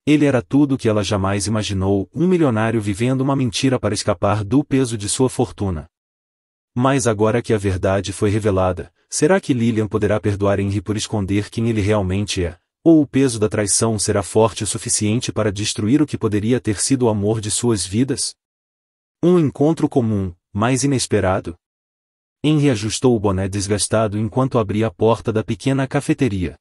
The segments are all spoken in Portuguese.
Ele era tudo o que ela jamais imaginou, um milionário vivendo uma mentira para escapar do peso de sua fortuna. Mas agora que a verdade foi revelada, será que Lilian poderá perdoar Henry por esconder quem ele realmente é? Ou o peso da traição será forte o suficiente para destruir o que poderia ter sido o amor de suas vidas? Um encontro comum, mas inesperado. Henry ajustou o boné desgastado enquanto abria a porta da pequena cafeteria.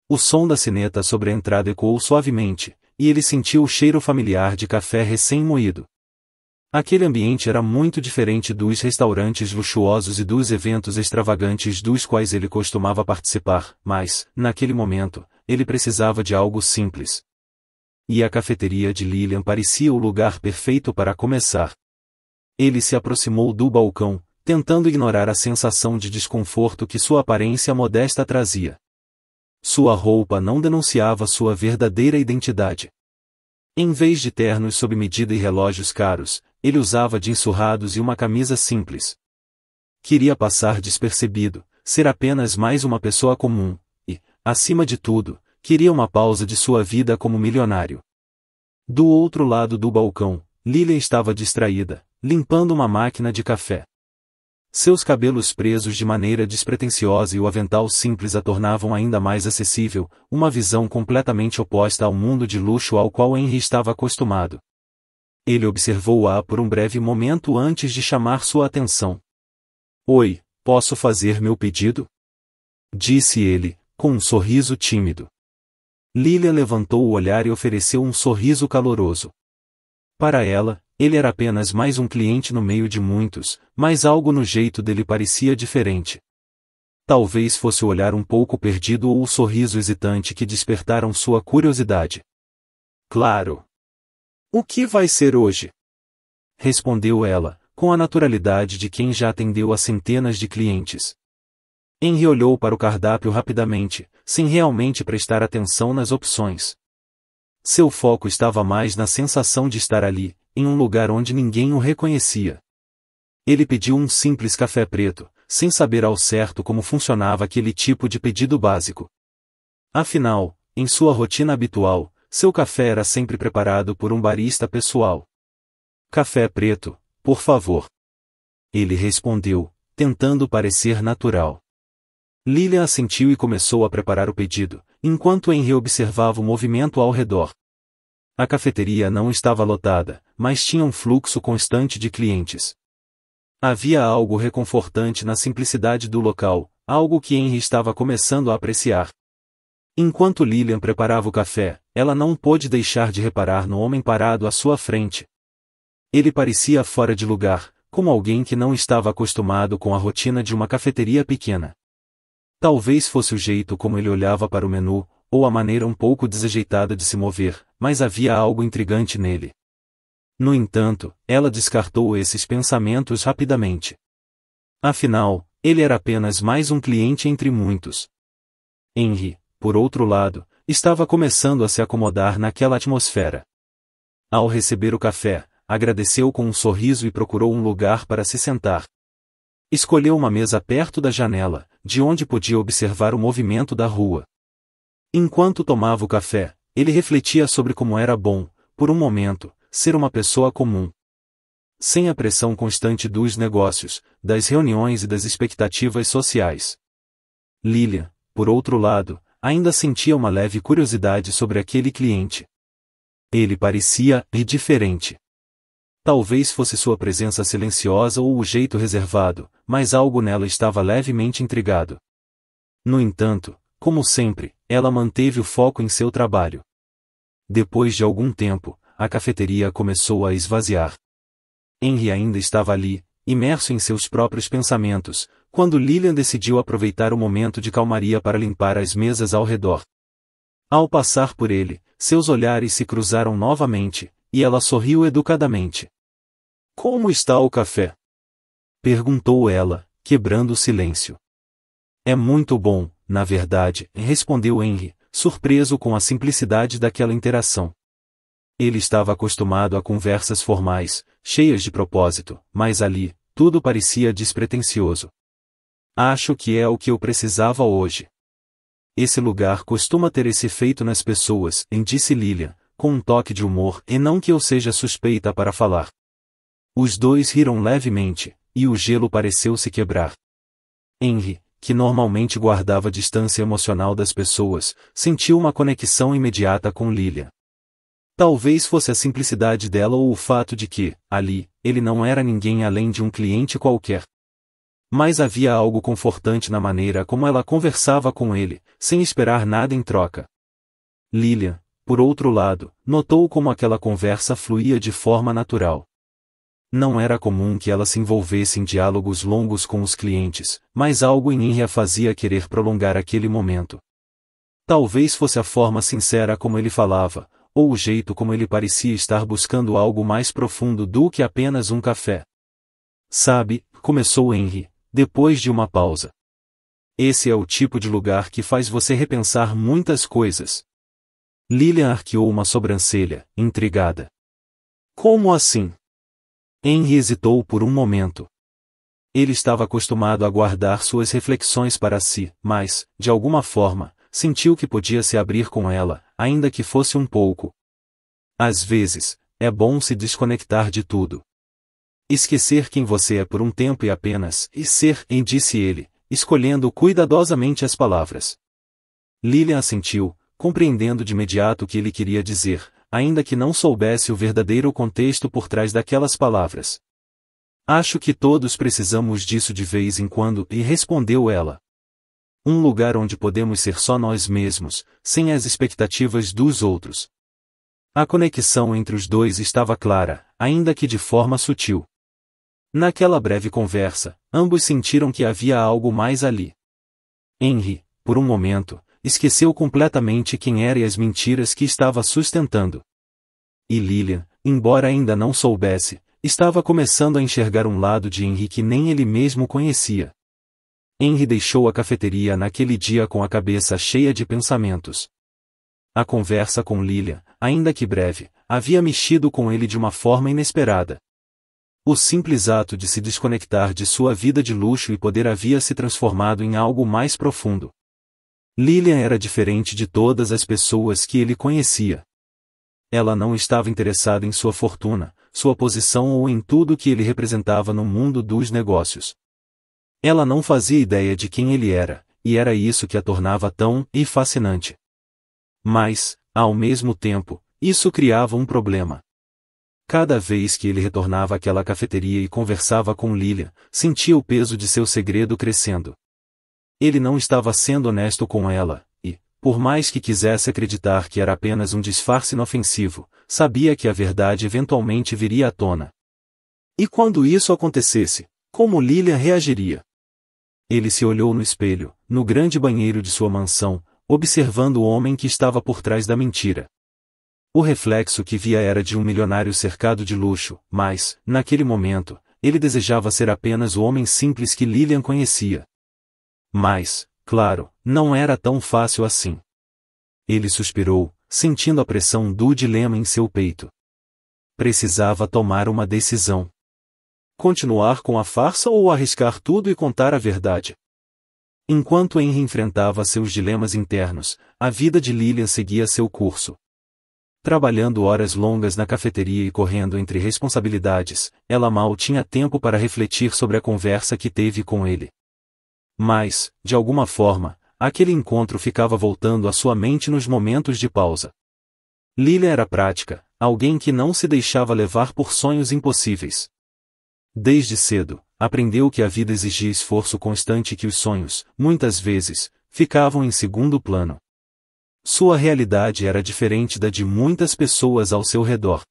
O som da sineta sobre a entrada ecoou suavemente, e ele sentiu o cheiro familiar de café recém-moído. Aquele ambiente era muito diferente dos restaurantes luxuosos e dos eventos extravagantes dos quais ele costumava participar, mas, naquele momento, ele precisava de algo simples. E a cafeteria de Lilian parecia o lugar perfeito para começar. Ele se aproximou do balcão, tentando ignorar a sensação de desconforto que sua aparência modesta trazia. Sua roupa não denunciava sua verdadeira identidade. Em vez de ternos sob medida e relógios caros, ele usava jeans surrados e uma camisa simples. Queria passar despercebido, ser apenas mais uma pessoa comum, e, acima de tudo, queria uma pausa de sua vida como milionário. Do outro lado do balcão, Lilian estava distraída, limpando uma máquina de café. Seus cabelos presos de maneira despretensiosa e o avental simples a tornavam ainda mais acessível, uma visão completamente oposta ao mundo de luxo ao qual Henry estava acostumado. Ele observou-a por um breve momento antes de chamar sua atenção. "Oi, posso fazer meu pedido?" disse ele, com um sorriso tímido. Lilian levantou o olhar e ofereceu um sorriso caloroso. Para ela, ele era apenas mais um cliente no meio de muitos, mas algo no jeito dele parecia diferente. Talvez fosse o olhar um pouco perdido ou o sorriso hesitante que despertaram sua curiosidade. "Claro. O que vai ser hoje?" respondeu ela, com a naturalidade de quem já atendeu a centenas de clientes. Henry olhou para o cardápio rapidamente, sem realmente prestar atenção nas opções. Seu foco estava mais na sensação de estar ali, em um lugar onde ninguém o reconhecia. Ele pediu um simples café preto, sem saber ao certo como funcionava aquele tipo de pedido básico. Afinal, em sua rotina habitual, seu café era sempre preparado por um barista pessoal. "Café preto, por favor." Ele respondeu, tentando parecer natural. Lilian assentiu e começou a preparar o pedido, enquanto Henry observava o movimento ao redor. A cafeteria não estava lotada, mas tinha um fluxo constante de clientes. Havia algo reconfortante na simplicidade do local, algo que Henry estava começando a apreciar. Enquanto Lilian preparava o café, ela não pôde deixar de reparar no homem parado à sua frente. Ele parecia fora de lugar, como alguém que não estava acostumado com a rotina de uma cafeteria pequena. Talvez fosse o jeito como ele olhava para o menu, ou a maneira um pouco desajeitada de se mover, mas havia algo intrigante nele. No entanto, ela descartou esses pensamentos rapidamente. Afinal, ele era apenas mais um cliente entre muitos. Henry, por outro lado, estava começando a se acomodar naquela atmosfera. Ao receber o café, agradeceu com um sorriso e procurou um lugar para se sentar. Escolheu uma mesa perto da janela, de onde podia observar o movimento da rua. Enquanto tomava o café, ele refletia sobre como era bom, por um momento, ser uma pessoa comum. Sem a pressão constante dos negócios, das reuniões e das expectativas sociais. Lilian, por outro lado, ainda sentia uma leve curiosidade sobre aquele cliente. Ele parecia diferente. Talvez fosse sua presença silenciosa ou o jeito reservado, mas algo nela estava levemente intrigado. No entanto, como sempre, ela manteve o foco em seu trabalho. Depois de algum tempo, a cafeteria começou a esvaziar. Henry ainda estava ali, imerso em seus próprios pensamentos, quando Lilian decidiu aproveitar o momento de calmaria para limpar as mesas ao redor. Ao passar por ele, seus olhares se cruzaram novamente, e ela sorriu educadamente. "Como está o café?" perguntou ela, quebrando o silêncio. "É muito bom, na verdade", respondeu Henry, surpreso com a simplicidade daquela interação. Ele estava acostumado a conversas formais, cheias de propósito, mas ali, tudo parecia despretensioso. "Acho que é o que eu precisava hoje." "Esse lugar costuma ter esse efeito nas pessoas", disse Lilian, com um toque de humor e não que eu seja suspeita para falar. Os dois riram levemente, e o gelo pareceu se quebrar. Henry, que normalmente guardava distância emocional das pessoas, sentiu uma conexão imediata com Lilian. Talvez fosse a simplicidade dela ou o fato de que, ali, ele não era ninguém além de um cliente qualquer. Mas havia algo confortante na maneira como ela conversava com ele, sem esperar nada em troca. Lilian, por outro lado, notou como aquela conversa fluía de forma natural. Não era comum que ela se envolvesse em diálogos longos com os clientes, mas algo em Henry a fazia querer prolongar aquele momento. Talvez fosse a forma sincera como ele falava, ou o jeito como ele parecia estar buscando algo mais profundo do que apenas um café. Sabe, começou Henry, depois de uma pausa. Esse é o tipo de lugar que faz você repensar muitas coisas. Lilian arqueou uma sobrancelha, intrigada. Como assim? Henry hesitou por um momento. Ele estava acostumado a guardar suas reflexões para si, mas, de alguma forma, sentiu que podia se abrir com ela, ainda que fosse um pouco. Às vezes, é bom se desconectar de tudo. Esquecer quem você é por um tempo e apenas ser, disse ele, escolhendo cuidadosamente as palavras. Lilian assentiu, compreendendo de imediato o que ele queria dizer, ainda que não soubesse o verdadeiro contexto por trás daquelas palavras. Acho que todos precisamos disso de vez em quando, e respondeu ela. Um lugar onde podemos ser só nós mesmos, sem as expectativas dos outros. A conexão entre os dois estava clara, ainda que de forma sutil. Naquela breve conversa, ambos sentiram que havia algo mais ali. Henry, por um momento, esqueceu completamente quem era e as mentiras que estava sustentando. E Lilian, embora ainda não soubesse, estava começando a enxergar um lado de Henry que nem ele mesmo conhecia. Henry deixou a cafeteria naquele dia com a cabeça cheia de pensamentos. A conversa com Lilian, ainda que breve, havia mexido com ele de uma forma inesperada. O simples ato de se desconectar de sua vida de luxo e poder havia se transformado em algo mais profundo. Lilian era diferente de todas as pessoas que ele conhecia. Ela não estava interessada em sua fortuna, sua posição ou em tudo que ele representava no mundo dos negócios. Ela não fazia ideia de quem ele era, e era isso que a tornava tão fascinante. Mas, ao mesmo tempo, isso criava um problema. Cada vez que ele retornava àquela cafeteria e conversava com Lilian, sentia o peso de seu segredo crescendo. Ele não estava sendo honesto com ela, e, por mais que quisesse acreditar que era apenas um disfarce inofensivo, sabia que a verdade eventualmente viria à tona. E quando isso acontecesse, como Lilian reagiria? Ele se olhou no espelho, no grande banheiro de sua mansão, observando o homem que estava por trás da mentira. O reflexo que via era de um milionário cercado de luxo, mas, naquele momento, ele desejava ser apenas o homem simples que Lilian conhecia. Mas, claro, não era tão fácil assim. Ele suspirou, sentindo a pressão do dilema em seu peito. Precisava tomar uma decisão. Continuar com a farsa ou arriscar tudo e contar a verdade? Enquanto Henry enfrentava seus dilemas internos, a vida de Lilian seguia seu curso. Trabalhando horas longas na cafeteria e correndo entre responsabilidades, ela mal tinha tempo para refletir sobre a conversa que teve com ele. Mas, de alguma forma, aquele encontro ficava voltando à sua mente nos momentos de pausa. Lilian era prática, alguém que não se deixava levar por sonhos impossíveis. Desde cedo, aprendeu que a vida exigia esforço constante e que os sonhos, muitas vezes, ficavam em segundo plano. Sua realidade era diferente da de muitas pessoas ao seu redor.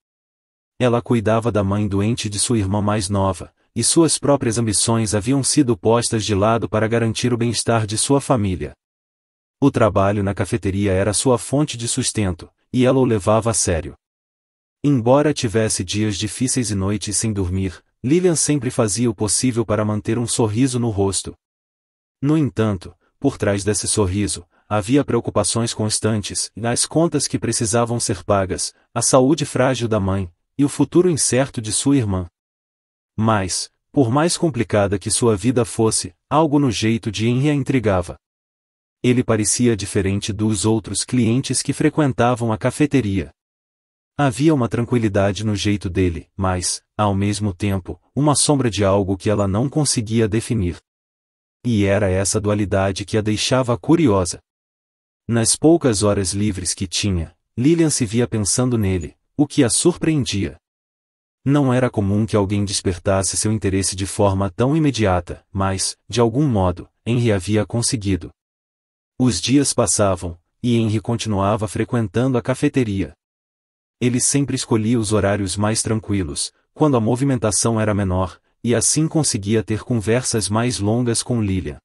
Ela cuidava da mãe doente de sua irmã mais nova, e suas próprias ambições haviam sido postas de lado para garantir o bem-estar de sua família. O trabalho na cafeteria era sua fonte de sustento, e ela o levava a sério. Embora tivesse dias difíceis e noites sem dormir, Lilian sempre fazia o possível para manter um sorriso no rosto. No entanto, por trás desse sorriso, havia preocupações constantes, as contas que precisavam ser pagas, a saúde frágil da mãe, e o futuro incerto de sua irmã. Mas, por mais complicada que sua vida fosse, algo no jeito de Henry a intrigava. Ele parecia diferente dos outros clientes que frequentavam a cafeteria. Havia uma tranquilidade no jeito dele, mas, ao mesmo tempo, uma sombra de algo que ela não conseguia definir. E era essa dualidade que a deixava curiosa. Nas poucas horas livres que tinha, Lilian se via pensando nele, o que a surpreendia. Não era comum que alguém despertasse seu interesse de forma tão imediata, mas, de algum modo, Henry havia conseguido. Os dias passavam, e Henry continuava frequentando a cafeteria. Ele sempre escolhia os horários mais tranquilos, quando a movimentação era menor, e assim conseguia ter conversas mais longas com Lilian.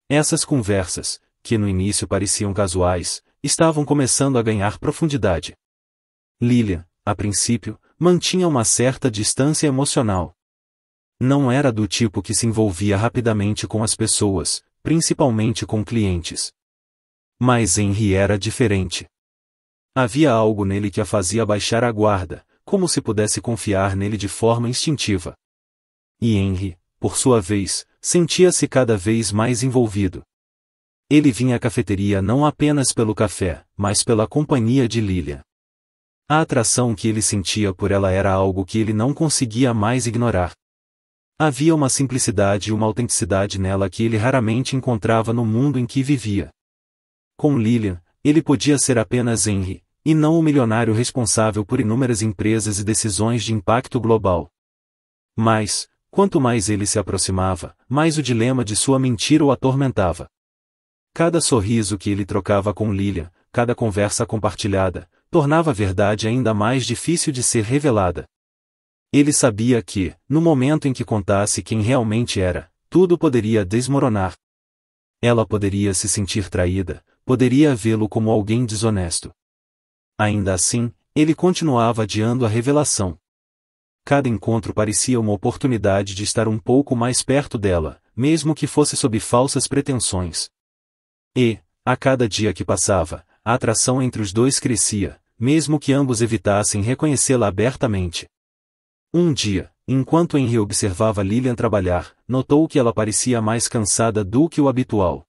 Essas conversas, que no início pareciam casuais, estavam começando a ganhar profundidade. Lilian, a princípio, mantinha uma certa distância emocional. Não era do tipo que se envolvia rapidamente com as pessoas, principalmente com clientes. Mas Henry era diferente. Havia algo nele que a fazia baixar a guarda, como se pudesse confiar nele de forma instintiva. E Henry, por sua vez, sentia-se cada vez mais envolvido. Ele vinha à cafeteria não apenas pelo café, mas pela companhia de Lilian. A atração que ele sentia por ela era algo que ele não conseguia mais ignorar. Havia uma simplicidade e uma autenticidade nela que ele raramente encontrava no mundo em que vivia. Com Lilian, ele podia ser apenas Henry, e não o milionário responsável por inúmeras empresas e decisões de impacto global. Mas, quanto mais ele se aproximava, mais o dilema de sua mentira o atormentava. Cada sorriso que ele trocava com Lilian, cada conversa compartilhada, tornava a verdade ainda mais difícil de ser revelada. Ele sabia que, no momento em que contasse quem realmente era, tudo poderia desmoronar. Ela poderia se sentir traída, poderia vê-lo como alguém desonesto. Ainda assim, ele continuava adiando a revelação. Cada encontro parecia uma oportunidade de estar um pouco mais perto dela, mesmo que fosse sob falsas pretensões. E, a cada dia que passava, a atração entre os dois crescia, mesmo que ambos evitassem reconhecê-la abertamente. Um dia, enquanto Henry observava Lilian trabalhar, notou que ela parecia mais cansada do que o habitual.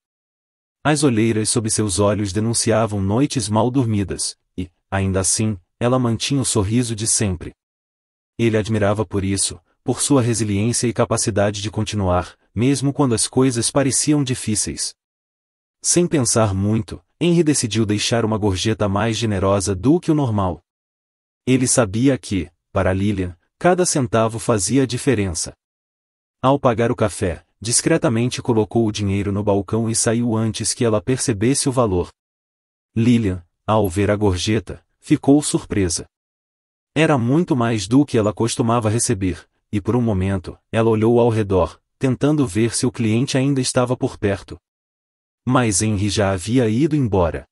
As olheiras sob seus olhos denunciavam noites mal dormidas, e, ainda assim, ela mantinha o sorriso de sempre. Ele admirava por isso, por sua resiliência e capacidade de continuar, mesmo quando as coisas pareciam difíceis. Sem pensar muito, Henry decidiu deixar uma gorjeta mais generosa do que o normal. Ele sabia que, para Lilian, cada centavo fazia diferença. Ao pagar o café, discretamente colocou o dinheiro no balcão e saiu antes que ela percebesse o valor. Lilian, ao ver a gorjeta, ficou surpresa. Era muito mais do que ela costumava receber, e por um momento, ela olhou ao redor, tentando ver se o cliente ainda estava por perto. Mas Henry já havia ido embora.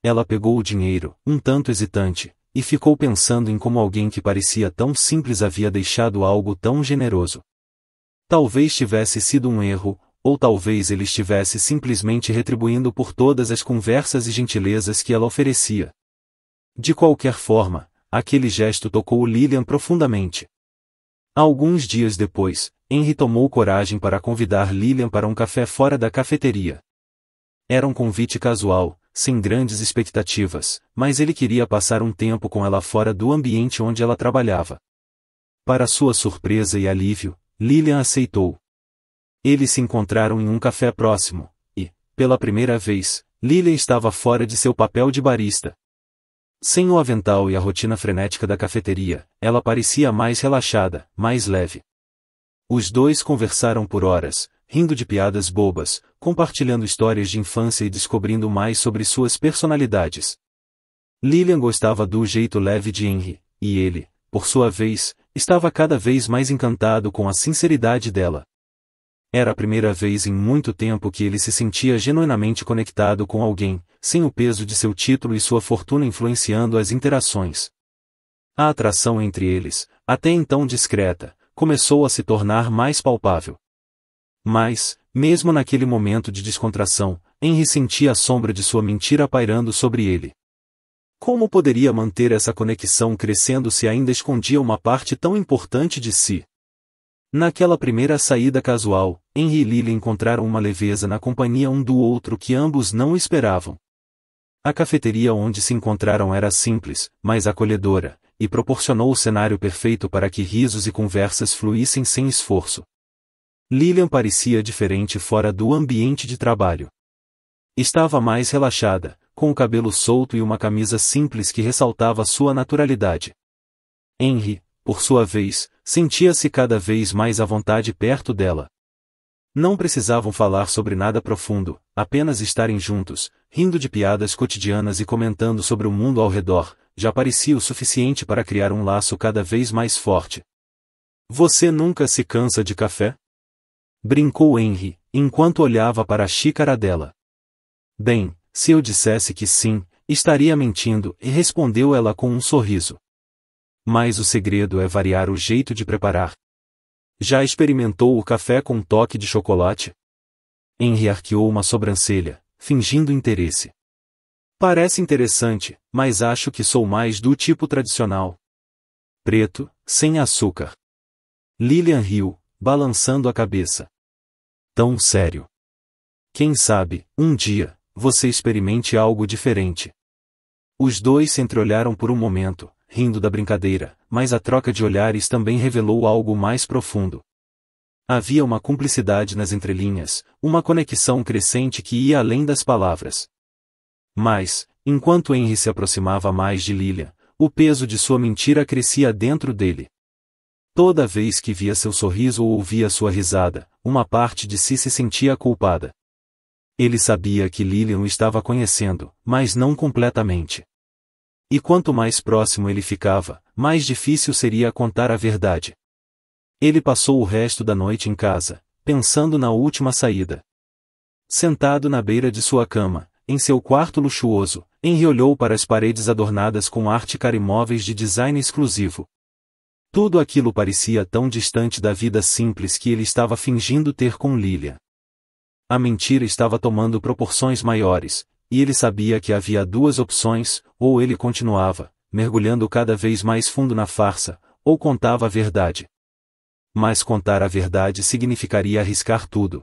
Ela pegou o dinheiro, um tanto hesitante, e ficou pensando em como alguém que parecia tão simples havia deixado algo tão generoso. Talvez tivesse sido um erro, ou talvez ele estivesse simplesmente retribuindo por todas as conversas e gentilezas que ela oferecia. De qualquer forma, aquele gesto tocou Lilian profundamente. Alguns dias depois, Henry tomou coragem para convidar Lilian para um café fora da cafeteria. Era um convite casual, sem grandes expectativas, mas ele queria passar um tempo com ela fora do ambiente onde ela trabalhava. Para sua surpresa e alívio, Lilian aceitou. Eles se encontraram em um café próximo, e, pela primeira vez, Lilian estava fora de seu papel de barista. Sem o avental e a rotina frenética da cafeteria, ela parecia mais relaxada, mais leve. Os dois conversaram por horas, rindo de piadas bobas, compartilhando histórias de infância e descobrindo mais sobre suas personalidades. Lilian gostava do jeito leve de Henry, e ele, por sua vez, estava cada vez mais encantado com a sinceridade dela. Era a primeira vez em muito tempo que ele se sentia genuinamente conectado com alguém, sem o peso de seu título e sua fortuna influenciando as interações. A atração entre eles, até então discreta, começou a se tornar mais palpável. Mas, mesmo naquele momento de descontração, Henry sentia a sombra de sua mentira pairando sobre ele. Como poderia manter essa conexão crescendo se ainda escondia uma parte tão importante de si? Naquela primeira saída casual, Henry e Lily encontraram uma leveza na companhia um do outro que ambos não esperavam. A cafeteria onde se encontraram era simples, mas acolhedora, e proporcionou o cenário perfeito para que risos e conversas fluíssem sem esforço. Lilian parecia diferente fora do ambiente de trabalho. Estava mais relaxada, com o cabelo solto e uma camisa simples que ressaltava sua naturalidade. Henry, por sua vez, sentia-se cada vez mais à vontade perto dela. Não precisavam falar sobre nada profundo, apenas estarem juntos, rindo de piadas cotidianas e comentando sobre o mundo ao redor, já parecia o suficiente para criar um laço cada vez mais forte. Você nunca se cansa de café? Brincou Henry, enquanto olhava para a xícara dela. Bem, se eu dissesse que sim, estaria mentindo, e respondeu ela com um sorriso. Mas o segredo é variar o jeito de preparar. Já experimentou o café com um toque de chocolate? Henry arqueou uma sobrancelha, fingindo interesse. Parece interessante, mas acho que sou mais do tipo tradicional. Preto, sem açúcar. Lilian riu, balançando a cabeça. Tão sério. Quem sabe, um dia, você experimente algo diferente. Os dois se entreolharam por um momento, rindo da brincadeira, mas a troca de olhares também revelou algo mais profundo. Havia uma cumplicidade nas entrelinhas, uma conexão crescente que ia além das palavras. Mas, enquanto Henry se aproximava mais de Lilian, o peso de sua mentira crescia dentro dele. Toda vez que via seu sorriso ou ouvia sua risada, uma parte de si se sentia culpada. Ele sabia que Lilian o estava conhecendo, mas não completamente. E quanto mais próximo ele ficava, mais difícil seria contar a verdade. Ele passou o resto da noite em casa, pensando na última saída. Sentado na beira de sua cama, em seu quarto luxuoso, Henry olhou para as paredes adornadas com arte cara e móveis de design exclusivo. Tudo aquilo parecia tão distante da vida simples que ele estava fingindo ter com Lilian. A mentira estava tomando proporções maiores, e ele sabia que havia duas opções: ou ele continuava, mergulhando cada vez mais fundo na farsa, ou contava a verdade. Mas contar a verdade significaria arriscar tudo.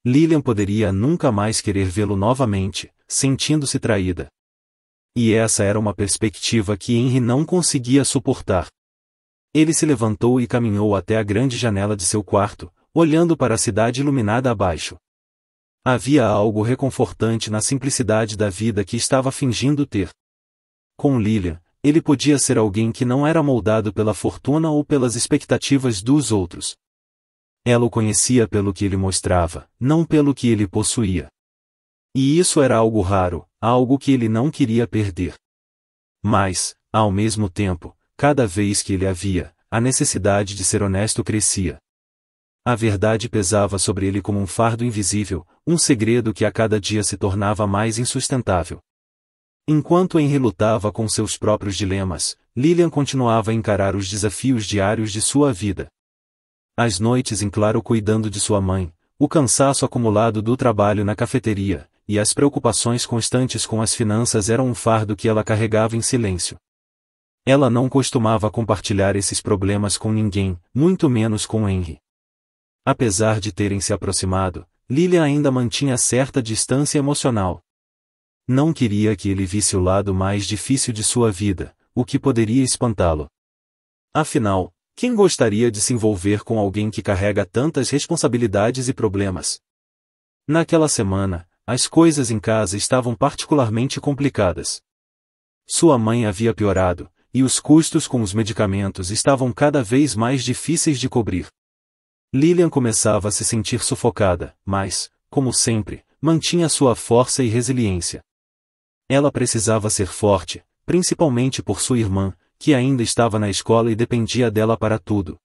Lilian poderia nunca mais querer vê-lo novamente, sentindo-se traída. E essa era uma perspectiva que Henry não conseguia suportar. Ele se levantou e caminhou até a grande janela de seu quarto, olhando para a cidade iluminada abaixo. Havia algo reconfortante na simplicidade da vida que estava fingindo ter. Com Lilian, ele podia ser alguém que não era moldado pela fortuna ou pelas expectativas dos outros. Ela o conhecia pelo que ele mostrava, não pelo que ele possuía. E isso era algo raro, algo que ele não queria perder. Mas, ao mesmo tempo, cada vez que ele a via, a necessidade de ser honesto crescia. A verdade pesava sobre ele como um fardo invisível, um segredo que a cada dia se tornava mais insustentável. Enquanto Henry lutava com seus próprios dilemas, Lilian continuava a encarar os desafios diários de sua vida. As noites em claro cuidando de sua mãe, o cansaço acumulado do trabalho na cafeteria, e as preocupações constantes com as finanças eram um fardo que ela carregava em silêncio. Ela não costumava compartilhar esses problemas com ninguém, muito menos com Henry. Apesar de terem se aproximado, Lilian ainda mantinha certa distância emocional. Não queria que ele visse o lado mais difícil de sua vida, o que poderia espantá-lo. Afinal, quem gostaria de se envolver com alguém que carrega tantas responsabilidades e problemas? Naquela semana, as coisas em casa estavam particularmente complicadas. Sua mãe havia piorado, e os custos com os medicamentos estavam cada vez mais difíceis de cobrir. Lilian começava a se sentir sufocada, mas, como sempre, mantinha sua força e resiliência. Ela precisava ser forte, principalmente por sua irmã, que ainda estava na escola e dependia dela para tudo.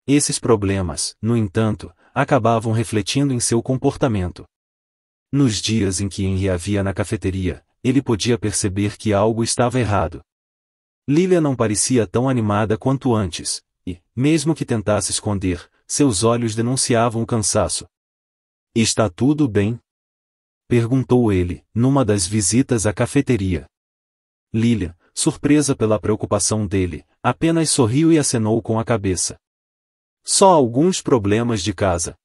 Esses problemas, no entanto, acabavam refletindo em seu comportamento. Nos dias em que Henry a via na cafeteria, ele podia perceber que algo estava errado. Lilian não parecia tão animada quanto antes, e, mesmo que tentasse esconder, seus olhos denunciavam o cansaço. "Está tudo bem?" perguntou ele, numa das visitas à cafeteria. Lilian, surpresa pela preocupação dele, apenas sorriu e acenou com a cabeça. "Só alguns problemas de casa.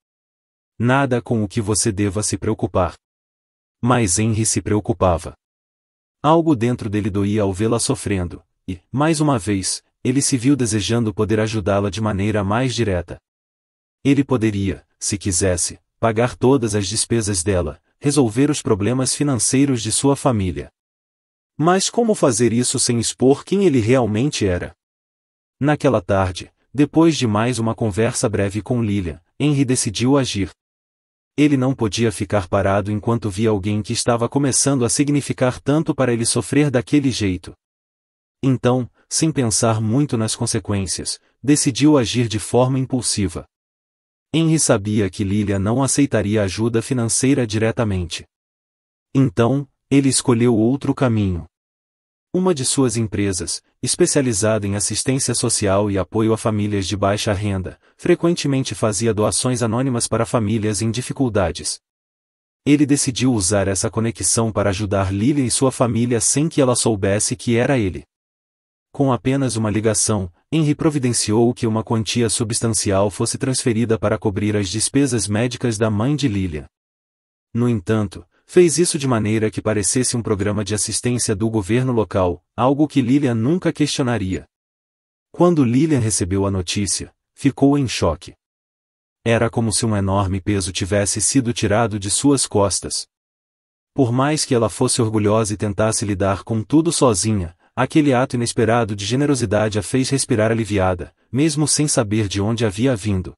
Nada com o que você deva se preocupar." Mas Henry se preocupava. Algo dentro dele doía ao vê-la sofrendo, e, mais uma vez, ele se viu desejando poder ajudá-la de maneira mais direta. Ele poderia, se quisesse, pagar todas as despesas dela, resolver os problemas financeiros de sua família. Mas como fazer isso sem expor quem ele realmente era? Naquela tarde, depois de mais uma conversa breve com Lilian, Henry decidiu agir. Ele não podia ficar parado enquanto via alguém que estava começando a significar tanto para ele sofrer daquele jeito. Então, sem pensar muito nas consequências, decidiu agir de forma impulsiva. Henry sabia que Lilian não aceitaria ajuda financeira diretamente. Então, ele escolheu outro caminho. Uma de suas empresas, especializada em assistência social e apoio a famílias de baixa renda, frequentemente fazia doações anônimas para famílias em dificuldades. Ele decidiu usar essa conexão para ajudar Lilian e sua família sem que ela soubesse que era ele. Com apenas uma ligação, Henry providenciou que uma quantia substancial fosse transferida para cobrir as despesas médicas da mãe de Lilian. No entanto, fez isso de maneira que parecesse um programa de assistência do governo local, algo que Lilian nunca questionaria. Quando Lilian recebeu a notícia, ficou em choque. Era como se um enorme peso tivesse sido tirado de suas costas. Por mais que ela fosse orgulhosa e tentasse lidar com tudo sozinha, aquele ato inesperado de generosidade a fez respirar aliviada, mesmo sem saber de onde havia vindo.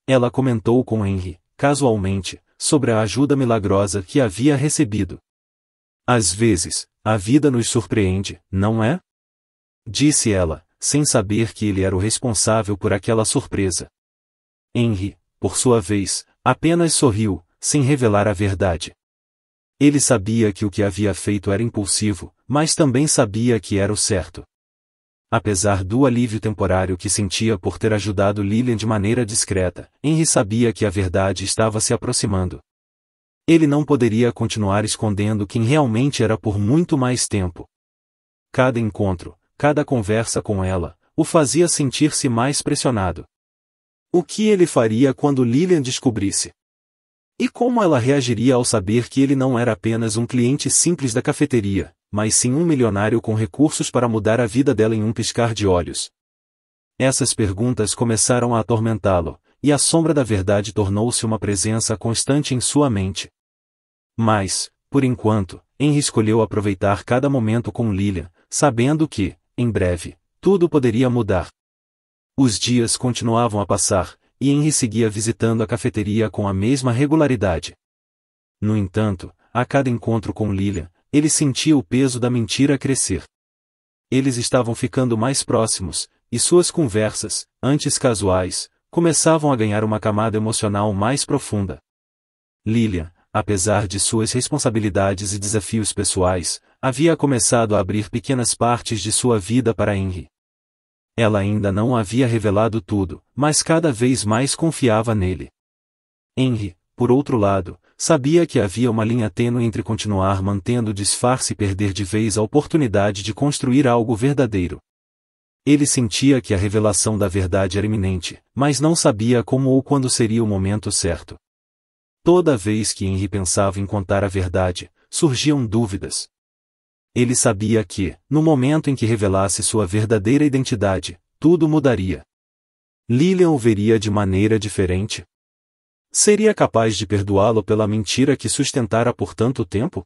Ela comentou com Henry, casualmente, sobre a ajuda milagrosa que havia recebido. Às vezes, a vida nos surpreende, não é? Disse ela, sem saber que ele era o responsável por aquela surpresa. Henry, por sua vez, apenas sorriu, sem revelar a verdade. Ele sabia que o que havia feito era impulsivo, mas também sabia que era o certo. Apesar do alívio temporário que sentia por ter ajudado Lilian de maneira discreta, Henry sabia que a verdade estava se aproximando. Ele não poderia continuar escondendo quem realmente era por muito mais tempo. Cada encontro, cada conversa com ela, o fazia sentir-se mais pressionado. O que ele faria quando Lilian descobrisse? E como ela reagiria ao saber que ele não era apenas um cliente simples da cafeteria, mas sim um milionário com recursos para mudar a vida dela em um piscar de olhos? Essas perguntas começaram a atormentá-lo, e a sombra da verdade tornou-se uma presença constante em sua mente. Mas, por enquanto, Henry escolheu aproveitar cada momento com Lilian, sabendo que, em breve, tudo poderia mudar. Os dias continuavam a passar, e Henry seguia visitando a cafeteria com a mesma regularidade. No entanto, a cada encontro com Lilian, ele sentia o peso da mentira crescer. Eles estavam ficando mais próximos, e suas conversas, antes casuais, começavam a ganhar uma camada emocional mais profunda. Lilian, apesar de suas responsabilidades e desafios pessoais, havia começado a abrir pequenas partes de sua vida para Henry. Ela ainda não havia revelado tudo, mas cada vez mais confiava nele. Henry, por outro lado, sabia que havia uma linha tênue entre continuar mantendo o disfarce e perder de vez a oportunidade de construir algo verdadeiro. Ele sentia que a revelação da verdade era iminente, mas não sabia como ou quando seria o momento certo. Toda vez que Henry pensava em contar a verdade, surgiam dúvidas. Ele sabia que, no momento em que revelasse sua verdadeira identidade, tudo mudaria. Lilian o veria de maneira diferente? Seria capaz de perdoá-lo pela mentira que sustentara por tanto tempo?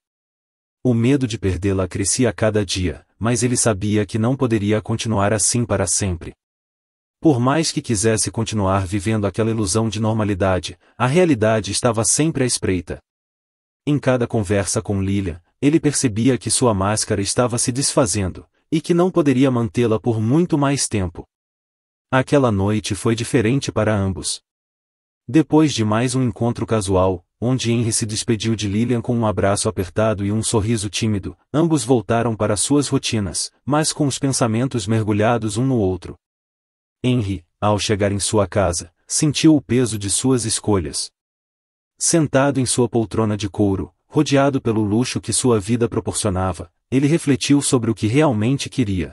O medo de perdê-la crescia a cada dia, mas ele sabia que não poderia continuar assim para sempre. Por mais que quisesse continuar vivendo aquela ilusão de normalidade, a realidade estava sempre à espreita. Em cada conversa com Lilian, ele percebia que sua máscara estava se desfazendo, e que não poderia mantê-la por muito mais tempo. Aquela noite foi diferente para ambos. Depois de mais um encontro casual, onde Henry se despediu de Lilian com um abraço apertado e um sorriso tímido, ambos voltaram para suas rotinas, mas com os pensamentos mergulhados um no outro. Henry, ao chegar em sua casa, sentiu o peso de suas escolhas. Sentado em sua poltrona de couro, rodeado pelo luxo que sua vida proporcionava, ele refletiu sobre o que realmente queria.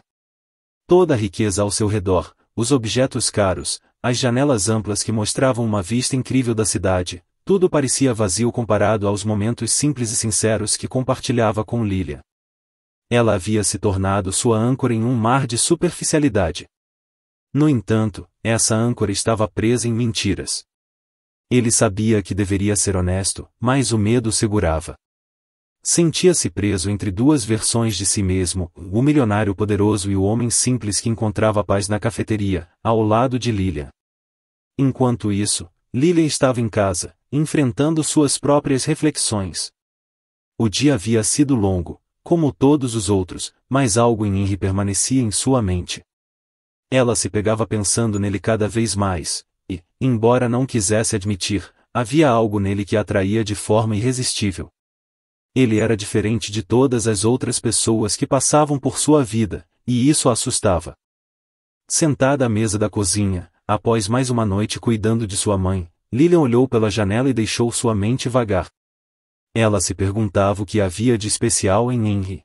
Toda a riqueza ao seu redor, os objetos caros, as janelas amplas que mostravam uma vista incrível da cidade, tudo parecia vazio comparado aos momentos simples e sinceros que compartilhava com Lilian. Ela havia se tornado sua âncora em um mar de superficialidade. No entanto, essa âncora estava presa em mentiras. Ele sabia que deveria ser honesto, mas o medo o segurava. Sentia-se preso entre duas versões de si mesmo, o milionário poderoso e o homem simples que encontrava paz na cafeteria, ao lado de Lilian. Enquanto isso, Lilian estava em casa, enfrentando suas próprias reflexões. O dia havia sido longo, como todos os outros, mas algo em Henry permanecia em sua mente. Ela se pegava pensando nele cada vez mais, e, embora não quisesse admitir, havia algo nele que a atraía de forma irresistível. Ele era diferente de todas as outras pessoas que passavam por sua vida, e isso a assustava. Sentada à mesa da cozinha, após mais uma noite cuidando de sua mãe, Lilian olhou pela janela e deixou sua mente vagar. Ela se perguntava o que havia de especial em Henry.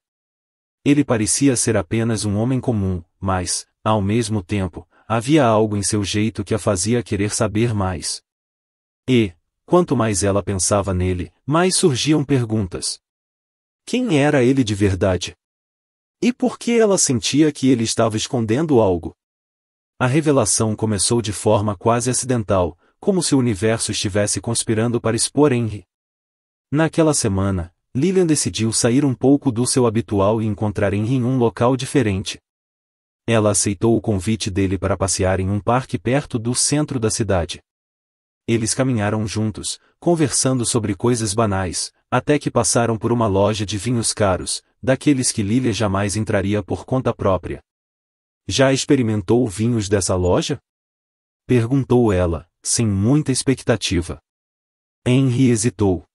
Ele parecia ser apenas um homem comum, mas, ao mesmo tempo, havia algo em seu jeito que a fazia querer saber mais. E, quanto mais ela pensava nele, mais surgiam perguntas. Quem era ele de verdade? E por que ela sentia que ele estava escondendo algo? A revelação começou de forma quase acidental, como se o universo estivesse conspirando para expor Henry. Naquela semana, Lilian decidiu sair um pouco do seu habitual e encontrar Henry em um local diferente. Ela aceitou o convite dele para passear em um parque perto do centro da cidade. Eles caminharam juntos, conversando sobre coisas banais, até que passaram por uma loja de vinhos caros, daqueles que Lilian jamais entraria por conta própria. Já experimentou vinhos dessa loja? Perguntou ela, sem muita expectativa. Henry hesitou.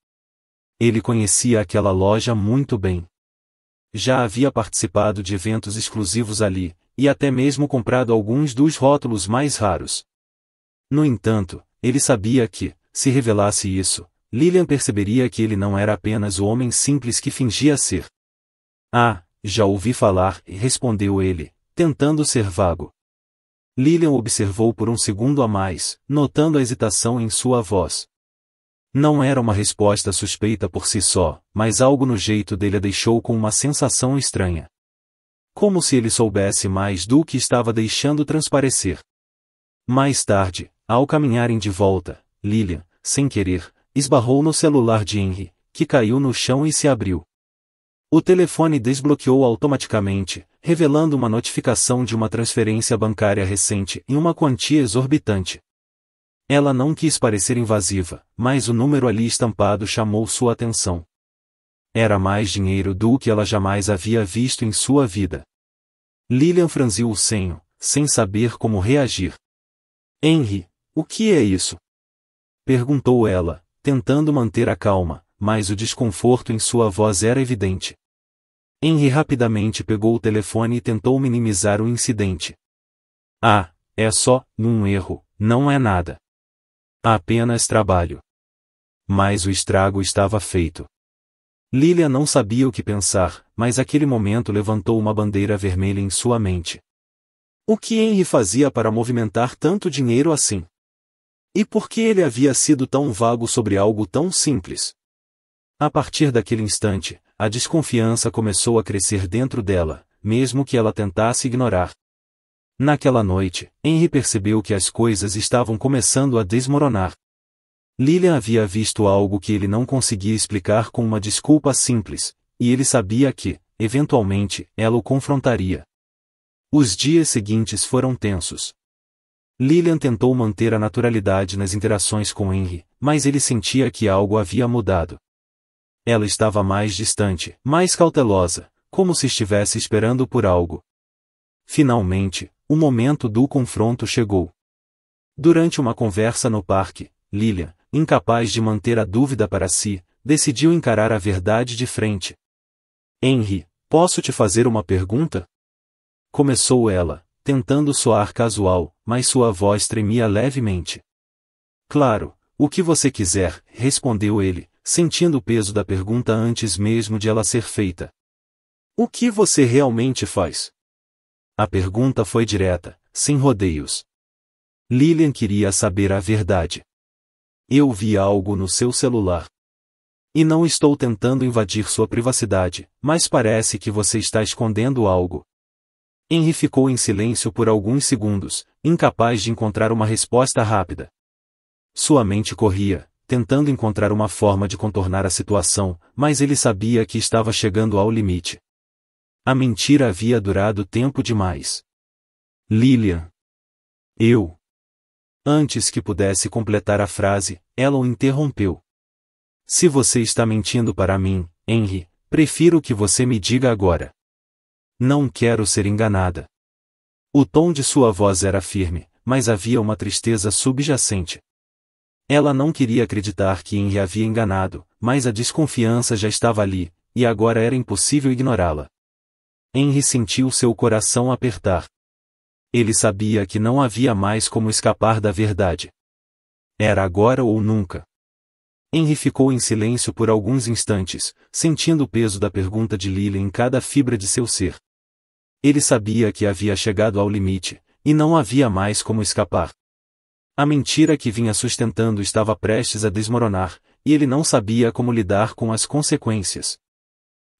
Ele conhecia aquela loja muito bem. Já havia participado de eventos exclusivos ali, e até mesmo comprado alguns dos rótulos mais raros. No entanto, ele sabia que, se revelasse isso, Lilian perceberia que ele não era apenas o homem simples que fingia ser. Ah, já ouvi falar, respondeu ele, tentando ser vago. Lilian observou por um segundo a mais, notando a hesitação em sua voz. Não era uma resposta suspeita por si só, mas algo no jeito dele a deixou com uma sensação estranha. Como se ele soubesse mais do que estava deixando transparecer. Mais tarde, ao caminharem de volta, Lilian, sem querer, esbarrou no celular de Henry, que caiu no chão e se abriu. O telefone desbloqueou automaticamente, revelando uma notificação de uma transferência bancária recente em uma quantia exorbitante. Ela não quis parecer invasiva, mas o número ali estampado chamou sua atenção. Era mais dinheiro do que ela jamais havia visto em sua vida. Lilian franziu o senho, sem saber como reagir. Henry, o que é isso? Perguntou ela, tentando manter a calma, mas o desconforto em sua voz era evidente. Henry rapidamente pegou o telefone e tentou minimizar o incidente. Ah, é só um erro, não é nada. Apenas trabalho. Mas o estrago estava feito. Lilian não sabia o que pensar, mas aquele momento levantou uma bandeira vermelha em sua mente. O que Henry fazia para movimentar tanto dinheiro assim? E por que ele havia sido tão vago sobre algo tão simples? A partir daquele instante, a desconfiança começou a crescer dentro dela, mesmo que ela tentasse ignorar. Naquela noite, Henry percebeu que as coisas estavam começando a desmoronar. Lilian havia visto algo que ele não conseguia explicar com uma desculpa simples, e ele sabia que, eventualmente, ela o confrontaria. Os dias seguintes foram tensos. Lilian tentou manter a naturalidade nas interações com Henry, mas ele sentia que algo havia mudado. Ela estava mais distante, mais cautelosa, como se estivesse esperando por algo. Finalmente, o momento do confronto chegou. Durante uma conversa no parque, Lilian, incapaz de manter a dúvida para si, decidiu encarar a verdade de frente. Henry, posso te fazer uma pergunta? Começou ela, tentando soar casual, mas sua voz tremia levemente. Claro, o que você quiser, respondeu ele, sentindo o peso da pergunta antes mesmo de ela ser feita. O que você realmente faz? A pergunta foi direta, sem rodeios. Lilian queria saber a verdade. Eu vi algo no seu celular. E não estou tentando invadir sua privacidade, mas parece que você está escondendo algo. Henry ficou em silêncio por alguns segundos, incapaz de encontrar uma resposta rápida. Sua mente corria, tentando encontrar uma forma de contornar a situação, mas ele sabia que estava chegando ao limite. A mentira havia durado tempo demais. Lilian. Eu. Antes que pudesse completar a frase, ela o interrompeu. Se você está mentindo para mim, Henry, prefiro que você me diga agora. Não quero ser enganada. O tom de sua voz era firme, mas havia uma tristeza subjacente. Ela não queria acreditar que Henry havia enganado, mas a desconfiança já estava ali, e agora era impossível ignorá-la. Henry sentiu seu coração apertar. Ele sabia que não havia mais como escapar da verdade. Era agora ou nunca. Henry ficou em silêncio por alguns instantes, sentindo o peso da pergunta de Lilian em cada fibra de seu ser. Ele sabia que havia chegado ao limite, e não havia mais como escapar. A mentira que vinha sustentando estava prestes a desmoronar, e ele não sabia como lidar com as consequências.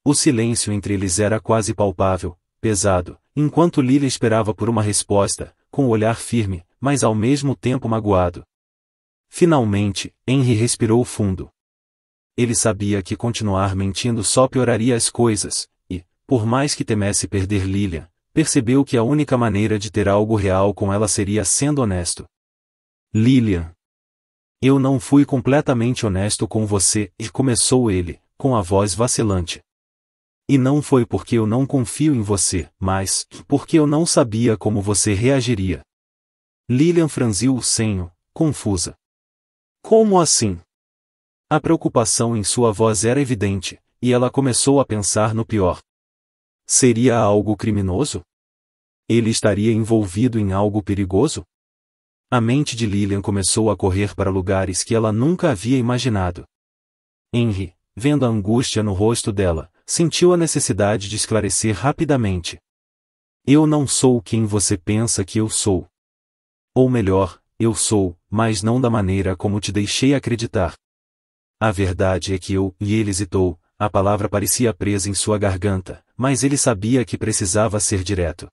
O silêncio entre eles era quase palpável, pesado, enquanto Lilian esperava por uma resposta, com o olhar firme, mas ao mesmo tempo magoado. Finalmente, Henry respirou fundo. Ele sabia que continuar mentindo só pioraria as coisas, e, por mais que temesse perder Lilian, percebeu que a única maneira de ter algo real com ela seria sendo honesto. Lilian. Eu não fui completamente honesto com você, e começou ele, com a voz vacilante. E não foi porque eu não confio em você, mas porque eu não sabia como você reagiria. Lilian franziu o senho, confusa. Como assim? A preocupação em sua voz era evidente, e ela começou a pensar no pior. Seria algo criminoso? Ele estaria envolvido em algo perigoso? A mente de Lilian começou a correr para lugares que ela nunca havia imaginado. Henry, vendo a angústia no rosto dela, sentiu a necessidade de esclarecer rapidamente. Eu não sou quem você pensa que eu sou. Ou melhor, eu sou, mas não da maneira como te deixei acreditar. A verdade é que e ele hesitou, a palavra parecia presa em sua garganta, mas ele sabia que precisava ser direto.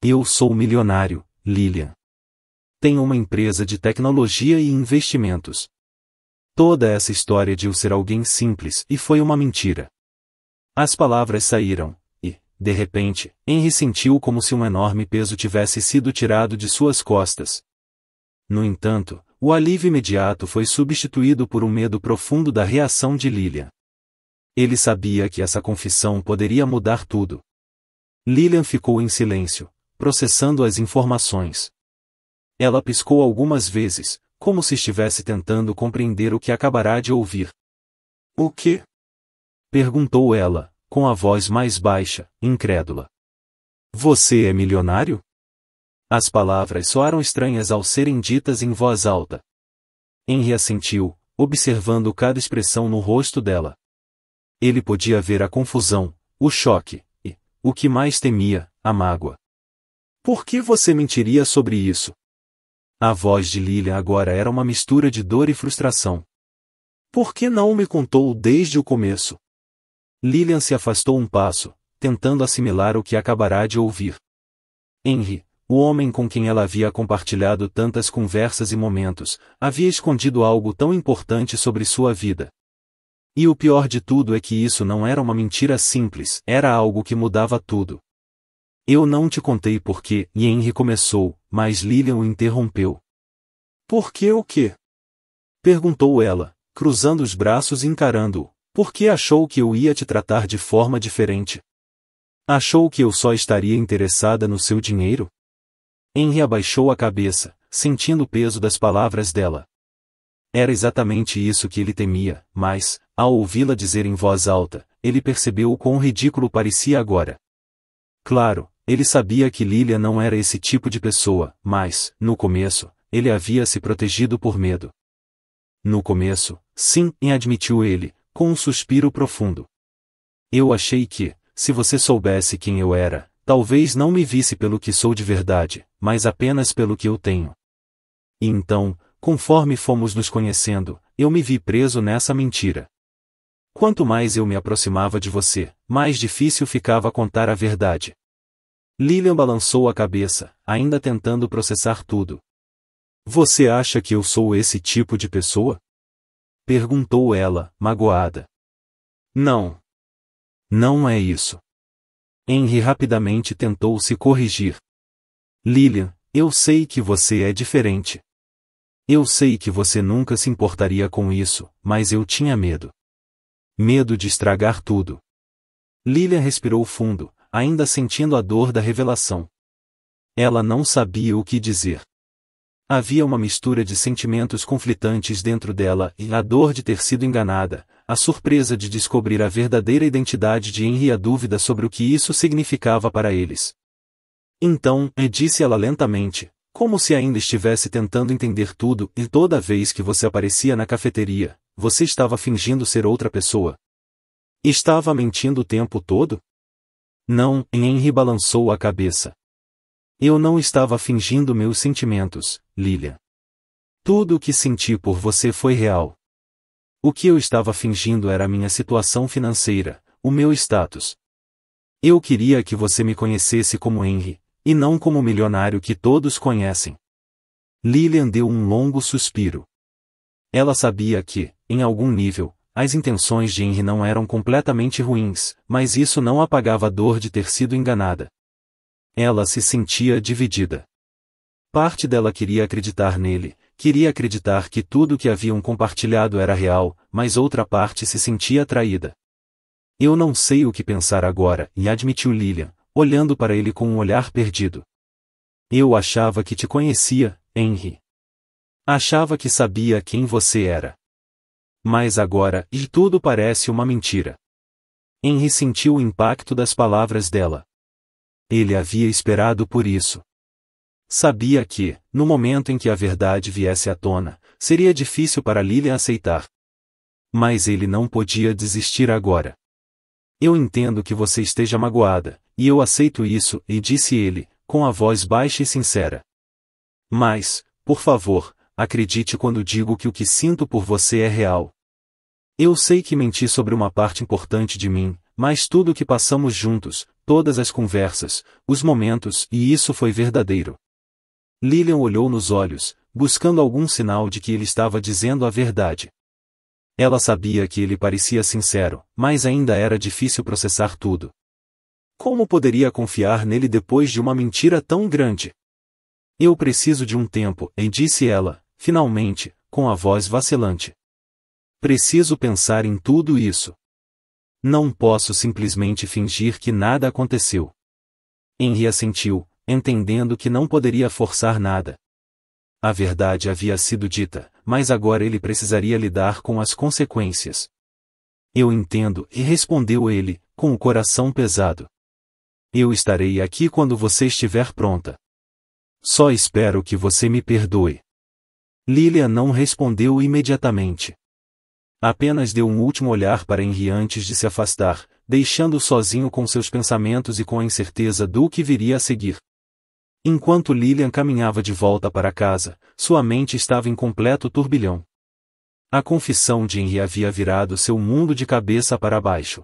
Eu sou milionário, Lilian. Tenho uma empresa de tecnologia e investimentos. Toda essa história de eu ser alguém simples e foi uma mentira. As palavras saíram, e, de repente, Henry sentiu como se um enorme peso tivesse sido tirado de suas costas. No entanto, o alívio imediato foi substituído por um medo profundo da reação de Lilian. Ele sabia que essa confissão poderia mudar tudo. Lilian ficou em silêncio, processando as informações. Ela piscou algumas vezes, como se estivesse tentando compreender o que acabará de ouvir. O quê? Perguntou ela, com a voz mais baixa, incrédula. Você é milionário? As palavras soaram estranhas ao serem ditas em voz alta. Henry assentiu, observando cada expressão no rosto dela. Ele podia ver a confusão, o choque, e, o que mais temia, a mágoa. Por que você mentiria sobre isso? A voz de Lilian agora era uma mistura de dor e frustração. Por que não me contou desde o começo? Lilian se afastou um passo, tentando assimilar o que acabará de ouvir. Henry, o homem com quem ela havia compartilhado tantas conversas e momentos, havia escondido algo tão importante sobre sua vida. E o pior de tudo é que isso não era uma mentira simples, era algo que mudava tudo. Eu não te contei por quê, e Henry começou, mas Lilian o interrompeu. Por que o quê? Perguntou ela, cruzando os braços e encarando-o. Por que achou que eu ia te tratar de forma diferente? Achou que eu só estaria interessada no seu dinheiro? Henry abaixou a cabeça, sentindo o peso das palavras dela. Era exatamente isso que ele temia, mas, ao ouvi-la dizer em voz alta, ele percebeu o quão ridículo parecia agora. Claro, ele sabia que Lilian não era esse tipo de pessoa, mas, no começo, ele havia se protegido por medo. No começo, sim, admitiu ele, com um suspiro profundo. Eu achei que, se você soubesse quem eu era, talvez não me visse pelo que sou de verdade, mas apenas pelo que eu tenho. E então, conforme fomos nos conhecendo, eu me vi preso nessa mentira. Quanto mais eu me aproximava de você, mais difícil ficava contar a verdade. Lilian balançou a cabeça, ainda tentando processar tudo. Você acha que eu sou esse tipo de pessoa? Perguntou ela, magoada. Não. Não é isso. Henry rapidamente tentou se corrigir. Lilian, eu sei que você é diferente. Eu sei que você nunca se importaria com isso, mas eu tinha medo. Medo de estragar tudo. Lilian respirou fundo, ainda sentindo a dor da revelação. Ela não sabia o que dizer. Havia uma mistura de sentimentos conflitantes dentro dela e a dor de ter sido enganada, a surpresa de descobrir a verdadeira identidade de Henry e a dúvida sobre o que isso significava para eles. Então, disse ela lentamente, como se ainda estivesse tentando entender tudo, e toda vez que você aparecia na cafeteria, você estava fingindo ser outra pessoa. Estava mentindo o tempo todo? Não, Henry balançou a cabeça. Eu não estava fingindo meus sentimentos, Lilian. Tudo o que senti por você foi real. O que eu estava fingindo era a minha situação financeira, o meu status. Eu queria que você me conhecesse como Henry, e não como o milionário que todos conhecem. Lilian deu um longo suspiro. Ela sabia que, em algum nível, as intenções de Henry não eram completamente ruins, mas isso não apagava a dor de ter sido enganada. Ela se sentia dividida. Parte dela queria acreditar nele, queria acreditar que tudo que haviam compartilhado era real, mas outra parte se sentia traída. Eu não sei o que pensar agora, e admitiu Lilian, olhando para ele com um olhar perdido. Eu achava que te conhecia, Henry. Achava que sabia quem você era. Mas agora, tudo parece uma mentira. Henry sentiu o impacto das palavras dela. Ele havia esperado por isso. Sabia que, no momento em que a verdade viesse à tona, seria difícil para Lilian aceitar. Mas ele não podia desistir agora. Eu entendo que você esteja magoada, e eu aceito isso, e disse ele, com a voz baixa e sincera. Mas, por favor, acredite quando digo que o que sinto por você é real. Eu sei que menti sobre uma parte importante de mim, mas tudo o que passamos juntos, todas as conversas, os momentos, e isso foi verdadeiro. Lilian olhou nos olhos, buscando algum sinal de que ele estava dizendo a verdade. Ela sabia que ele parecia sincero, mas ainda era difícil processar tudo. Como poderia confiar nele depois de uma mentira tão grande? Eu preciso de um tempo, disse ela, finalmente, com a voz vacilante. Preciso pensar em tudo isso. Não posso simplesmente fingir que nada aconteceu. Henry assentiu, entendendo que não poderia forçar nada. A verdade havia sido dita, mas agora ele precisaria lidar com as consequências. Eu entendo, e respondeu ele, com o coração pesado. Eu estarei aqui quando você estiver pronta. Só espero que você me perdoe. Lilian não respondeu imediatamente. Apenas deu um último olhar para Henry antes de se afastar, deixando-o sozinho com seus pensamentos e com a incerteza do que viria a seguir. Enquanto Lilian caminhava de volta para casa, sua mente estava em completo turbilhão. A confissão de Henry havia virado seu mundo de cabeça para baixo.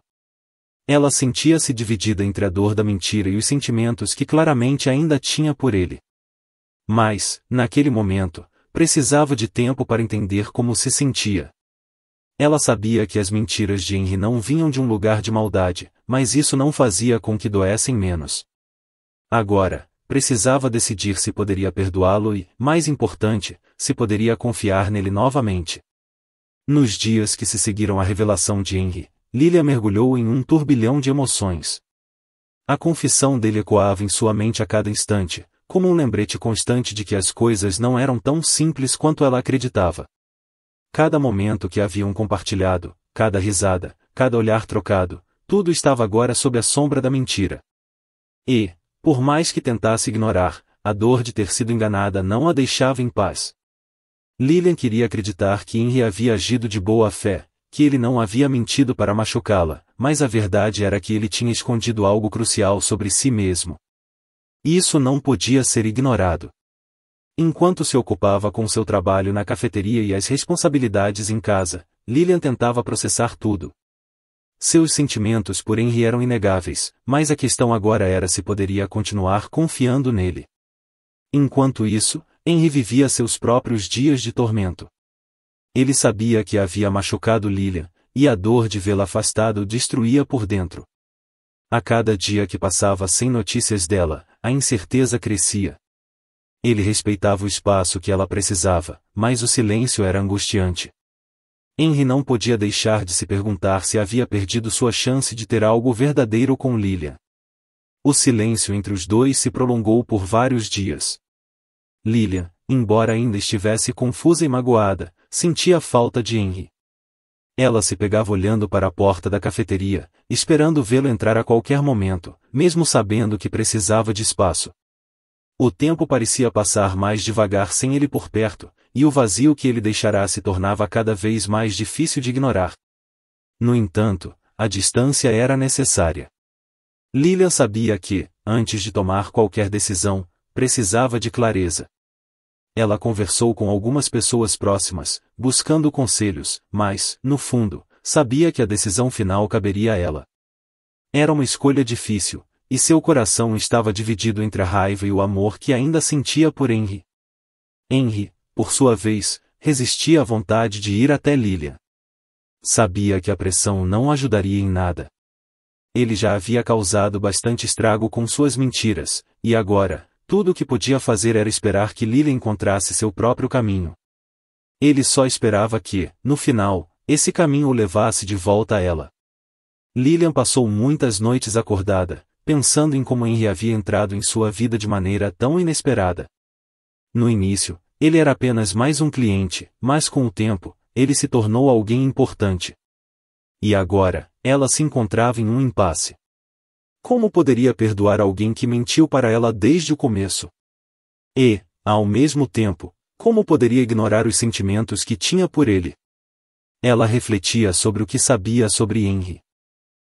Ela sentia-se dividida entre a dor da mentira e os sentimentos que claramente ainda tinha por ele. Mas, naquele momento, precisava de tempo para entender como se sentia. Ela sabia que as mentiras de Henry não vinham de um lugar de maldade, mas isso não fazia com que doessem menos. Agora, precisava decidir se poderia perdoá-lo e, mais importante, se poderia confiar nele novamente. Nos dias que se seguiram à revelação de Henry, Lilian mergulhou em um turbilhão de emoções. A confissão dele ecoava em sua mente a cada instante, como um lembrete constante de que as coisas não eram tão simples quanto ela acreditava. Cada momento que haviam compartilhado, cada risada, cada olhar trocado, tudo estava agora sob a sombra da mentira. E, por mais que tentasse ignorar, a dor de ter sido enganada não a deixava em paz. Lilian queria acreditar que Henry havia agido de boa fé, que ele não havia mentido para machucá-la, mas a verdade era que ele tinha escondido algo crucial sobre si mesmo. Isso não podia ser ignorado. Enquanto se ocupava com seu trabalho na cafeteria e as responsabilidades em casa, Lilian tentava processar tudo. Seus sentimentos por Henry eram inegáveis, mas a questão agora era se poderia continuar confiando nele. Enquanto isso, Henry vivia seus próprios dias de tormento. Ele sabia que havia machucado Lilian, e a dor de vê-la afastado o destruía por dentro. A cada dia que passava sem notícias dela, a incerteza crescia. Ele respeitava o espaço que ela precisava, mas o silêncio era angustiante. Henry não podia deixar de se perguntar se havia perdido sua chance de ter algo verdadeiro com Lilian. O silêncio entre os dois se prolongou por vários dias. Lilian, embora ainda estivesse confusa e magoada, sentia falta de Henry. Ela se pegava olhando para a porta da cafeteria, esperando vê-lo entrar a qualquer momento, mesmo sabendo que precisava de espaço. O tempo parecia passar mais devagar sem ele por perto, e o vazio que ele deixará se tornava cada vez mais difícil de ignorar. No entanto, a distância era necessária. Lilian sabia que, antes de tomar qualquer decisão, precisava de clareza. Ela conversou com algumas pessoas próximas, buscando conselhos, mas, no fundo, sabia que a decisão final caberia a ela. Era uma escolha difícil, e seu coração estava dividido entre a raiva e o amor que ainda sentia por Henry. Henry, por sua vez, resistia à vontade de ir até Lilian. Sabia que a pressão não ajudaria em nada. Ele já havia causado bastante estrago com suas mentiras, e agora, tudo o que podia fazer era esperar que Lilian encontrasse seu próprio caminho. Ele só esperava que, no final, esse caminho o levasse de volta a ela. Lilian passou muitas noites acordada, pensando em como Henry havia entrado em sua vida de maneira tão inesperada. No início, ele era apenas mais um cliente, mas com o tempo, ele se tornou alguém importante. E agora, ela se encontrava em um impasse. Como poderia perdoar alguém que mentiu para ela desde o começo? E, ao mesmo tempo, como poderia ignorar os sentimentos que tinha por ele? Ela refletia sobre o que sabia sobre Henry.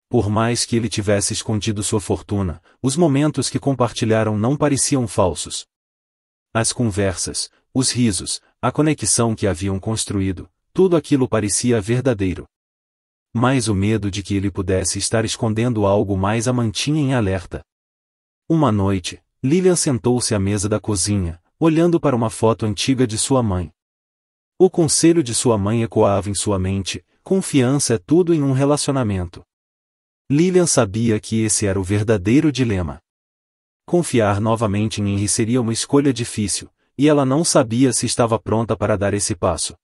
Por mais que ele tivesse escondido sua fortuna, os momentos que compartilharam não pareciam falsos. As conversas, os risos, a conexão que haviam construído, tudo aquilo parecia verdadeiro. Mas o medo de que ele pudesse estar escondendo algo mais a mantinha em alerta. Uma noite, Lilian sentou-se à mesa da cozinha, olhando para uma foto antiga de sua mãe. O conselho de sua mãe ecoava em sua mente: confiança é tudo em um relacionamento. Lilian sabia que esse era o verdadeiro dilema. Confiar novamente em Henry seria uma escolha difícil, e ela não sabia se estava pronta para dar esse passo.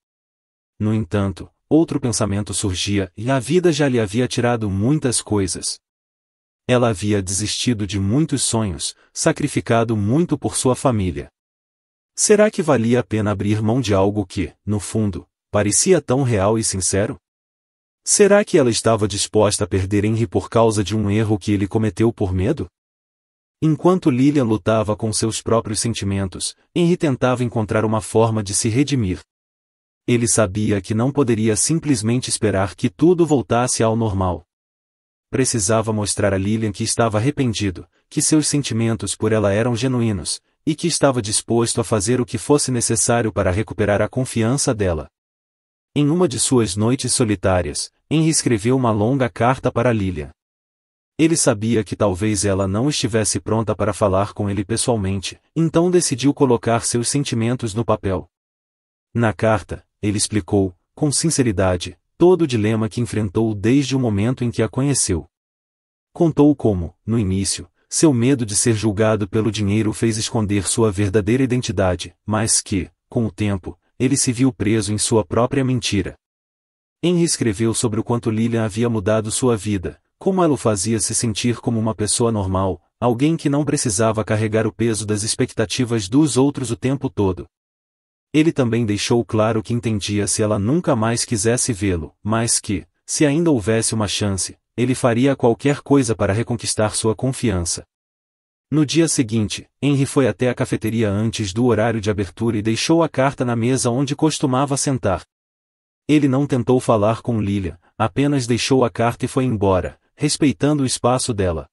No entanto, outro pensamento surgia, e a vida já lhe havia tirado muitas coisas. Ela havia desistido de muitos sonhos, sacrificado muito por sua família. Será que valia a pena abrir mão de algo que, no fundo, parecia tão real e sincero? Será que ela estava disposta a perder Henry por causa de um erro que ele cometeu por medo? Enquanto Lilian lutava com seus próprios sentimentos, Henry tentava encontrar uma forma de se redimir. Ele sabia que não poderia simplesmente esperar que tudo voltasse ao normal. Precisava mostrar a Lilian que estava arrependido, que seus sentimentos por ela eram genuínos, e que estava disposto a fazer o que fosse necessário para recuperar a confiança dela. Em uma de suas noites solitárias, Henry escreveu uma longa carta para Lilian. Ele sabia que talvez ela não estivesse pronta para falar com ele pessoalmente, então decidiu colocar seus sentimentos no papel. Na carta, ele explicou, com sinceridade, todo o dilema que enfrentou desde o momento em que a conheceu. Contou como, no início, seu medo de ser julgado pelo dinheiro o fez esconder sua verdadeira identidade, mas que, com o tempo, ele se viu preso em sua própria mentira. Henry escreveu sobre o quanto Lilian havia mudado sua vida, como ela o fazia se sentir como uma pessoa normal, alguém que não precisava carregar o peso das expectativas dos outros o tempo todo. Ele também deixou claro que entendia se ela nunca mais quisesse vê-lo, mas que, se ainda houvesse uma chance, ele faria qualquer coisa para reconquistar sua confiança. No dia seguinte, Henry foi até a cafeteria antes do horário de abertura e deixou a carta na mesa onde costumava sentar. Ele não tentou falar com Lilian, apenas deixou a carta e foi embora, respeitando o espaço dela.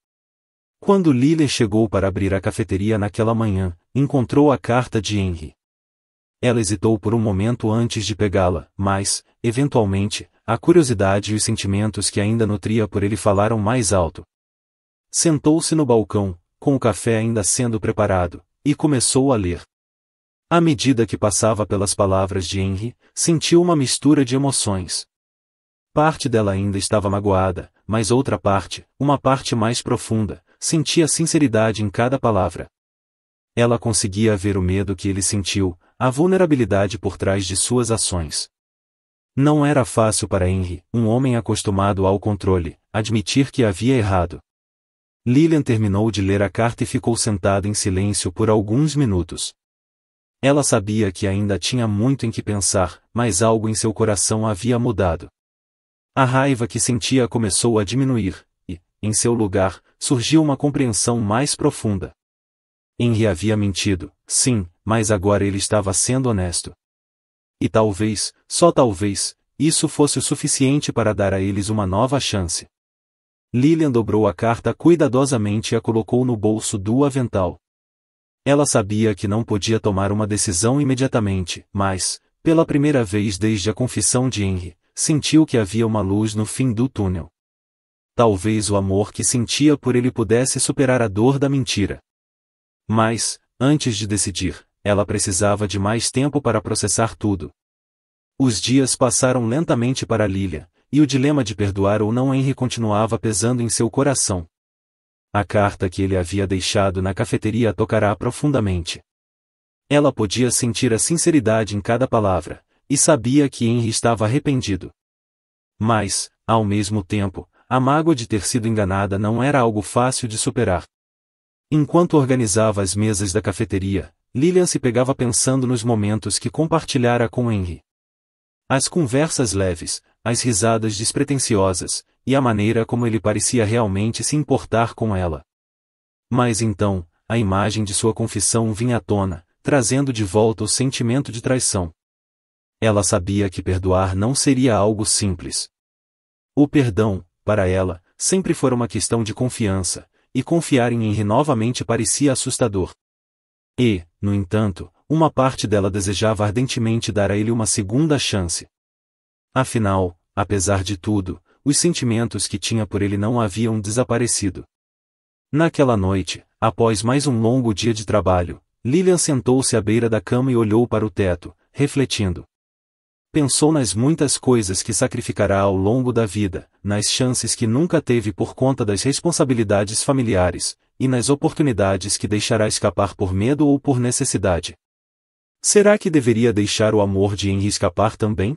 Quando Lilian chegou para abrir a cafeteria naquela manhã, encontrou a carta de Henry. Ela hesitou por um momento antes de pegá-la, mas, eventualmente, a curiosidade e os sentimentos que ainda nutria por ele falaram mais alto. Sentou-se no balcão, com o café ainda sendo preparado, e começou a ler. À medida que passava pelas palavras de Henry, sentiu uma mistura de emoções. Parte dela ainda estava magoada, mas outra parte, uma parte mais profunda, sentia sinceridade em cada palavra. Ela conseguia ver o medo que ele sentiu, a vulnerabilidade por trás de suas ações. Não era fácil para Henry, um homem acostumado ao controle, admitir que havia errado. Lilian terminou de ler a carta e ficou sentada em silêncio por alguns minutos. Ela sabia que ainda tinha muito em que pensar, mas algo em seu coração havia mudado. A raiva que sentia começou a diminuir, e, em seu lugar, surgiu uma compreensão mais profunda. Henry havia mentido, sim, mas agora ele estava sendo honesto. E talvez, só talvez, isso fosse o suficiente para dar a eles uma nova chance. Lilian dobrou a carta cuidadosamente e a colocou no bolso do avental. Ela sabia que não podia tomar uma decisão imediatamente, mas, pela primeira vez desde a confissão de Henry, sentiu que havia uma luz no fim do túnel. Talvez o amor que sentia por ele pudesse superar a dor da mentira. Mas, antes de decidir, ela precisava de mais tempo para processar tudo. Os dias passaram lentamente para Lilian, e o dilema de perdoar ou não Henry continuava pesando em seu coração. A carta que ele havia deixado na cafeteria a tocará profundamente. Ela podia sentir a sinceridade em cada palavra, e sabia que Henry estava arrependido. Mas, ao mesmo tempo, a mágoa de ter sido enganada não era algo fácil de superar. Enquanto organizava as mesas da cafeteria, Lilian se pegava pensando nos momentos que compartilhara com Henry. As conversas leves, as risadas despretensiosas, e a maneira como ele parecia realmente se importar com ela. Mas então, a imagem de sua confissão vinha à tona, trazendo de volta o sentimento de traição. Ela sabia que perdoar não seria algo simples. O perdão, para ela, sempre foi uma questão de confiança, e confiar em Henry novamente parecia assustador. E, no entanto, uma parte dela desejava ardentemente dar a ele uma segunda chance. Afinal, apesar de tudo, os sentimentos que tinha por ele não haviam desaparecido. Naquela noite, após mais um longo dia de trabalho, Lilian sentou-se à beira da cama e olhou para o teto, refletindo. Pensou nas muitas coisas que sacrificará ao longo da vida, nas chances que nunca teve por conta das responsabilidades familiares, e nas oportunidades que deixará escapar por medo ou por necessidade. Será que deveria deixar o amor de Henry escapar também?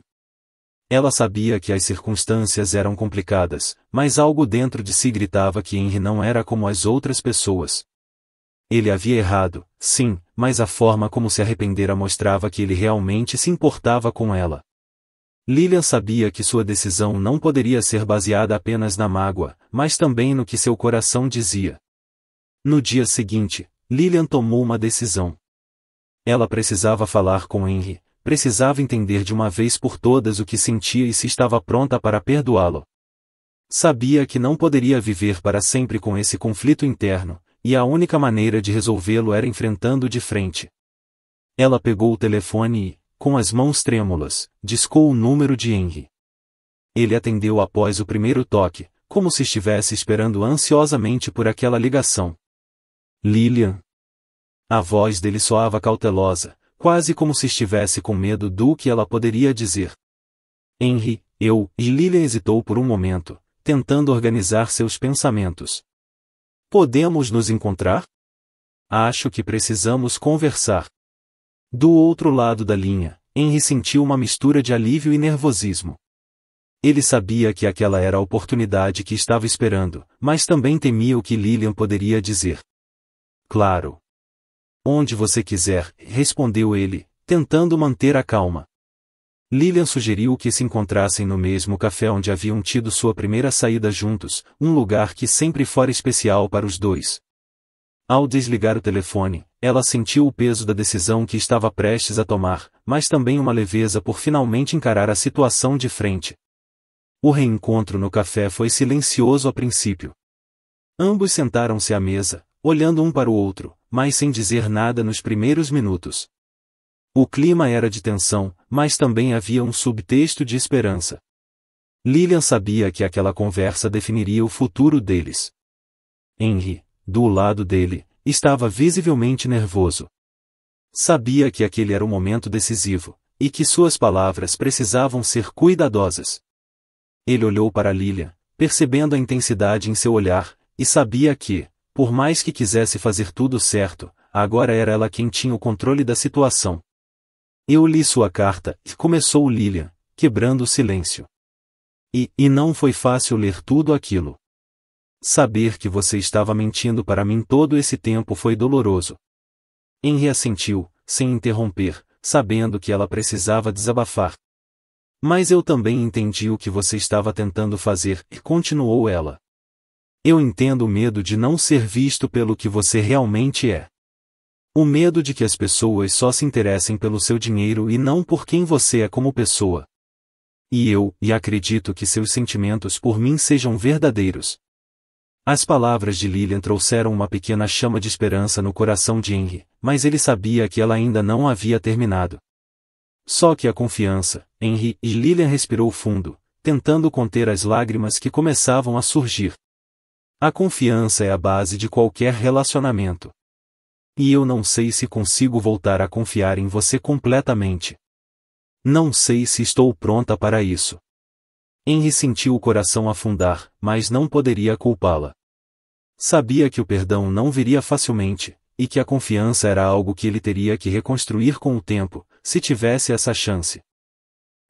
Ela sabia que as circunstâncias eram complicadas, mas algo dentro de si gritava que Henry não era como as outras pessoas. Ele havia errado, sim, mas a forma como se arrependera mostrava que ele realmente se importava com ela. Lilian sabia que sua decisão não poderia ser baseada apenas na mágoa, mas também no que seu coração dizia. No dia seguinte, Lilian tomou uma decisão. Ela precisava falar com Henry, precisava entender de uma vez por todas o que sentia e se estava pronta para perdoá-lo. Sabia que não poderia viver para sempre com esse conflito interno, e a única maneira de resolvê-lo era enfrentando de frente. Ela pegou o telefone e, com as mãos trêmulas, discou o número de Henry. Ele atendeu após o primeiro toque, como se estivesse esperando ansiosamente por aquela ligação. Lilian. A voz dele soava cautelosa, quase como se estivesse com medo do que ela poderia dizer. Henry, e Lilian hesitou por um momento, tentando organizar seus pensamentos. Podemos nos encontrar? Acho que precisamos conversar. Do outro lado da linha, Henry sentiu uma mistura de alívio e nervosismo. Ele sabia que aquela era a oportunidade que estava esperando, mas também temia o que Lilian poderia dizer. Claro. Onde você quiser, respondeu ele, tentando manter a calma. Lilian sugeriu que se encontrassem no mesmo café onde haviam tido sua primeira saída juntos, um lugar que sempre fora especial para os dois. Ao desligar o telefone, ela sentiu o peso da decisão que estava prestes a tomar, mas também uma leveza por finalmente encarar a situação de frente. O reencontro no café foi silencioso a princípio. Ambos sentaram-se à mesa, olhando um para o outro, mas sem dizer nada nos primeiros minutos. O clima era de tensão, mas também havia um subtexto de esperança. Lilian sabia que aquela conversa definiria o futuro deles. Henry, do lado dele, estava visivelmente nervoso. Sabia que aquele era o momento decisivo, e que suas palavras precisavam ser cuidadosas. Ele olhou para Lilian, percebendo a intensidade em seu olhar, e sabia que, por mais que quisesse fazer tudo certo, agora era ela quem tinha o controle da situação. Eu li sua carta, e começou Lilian, quebrando o silêncio. E não foi fácil ler tudo aquilo. Saber que você estava mentindo para mim todo esse tempo foi doloroso. Henry assentiu, sem interromper, sabendo que ela precisava desabafar. Mas eu também entendi o que você estava tentando fazer, e continuou ela. Eu entendo o medo de não ser visto pelo que você realmente é. O medo de que as pessoas só se interessem pelo seu dinheiro e não por quem você é como pessoa. E acredito que seus sentimentos por mim sejam verdadeiros. As palavras de Lilian trouxeram uma pequena chama de esperança no coração de Henry, mas ele sabia que ela ainda não havia terminado. Só que a confiança, Henry, e Lilian respirou fundo, tentando conter as lágrimas que começavam a surgir. A confiança é a base de qualquer relacionamento. E eu não sei se consigo voltar a confiar em você completamente. Não sei se estou pronta para isso. Henry sentiu o coração afundar, mas não poderia culpá-la. Sabia que o perdão não viria facilmente, e que a confiança era algo que ele teria que reconstruir com o tempo, se tivesse essa chance.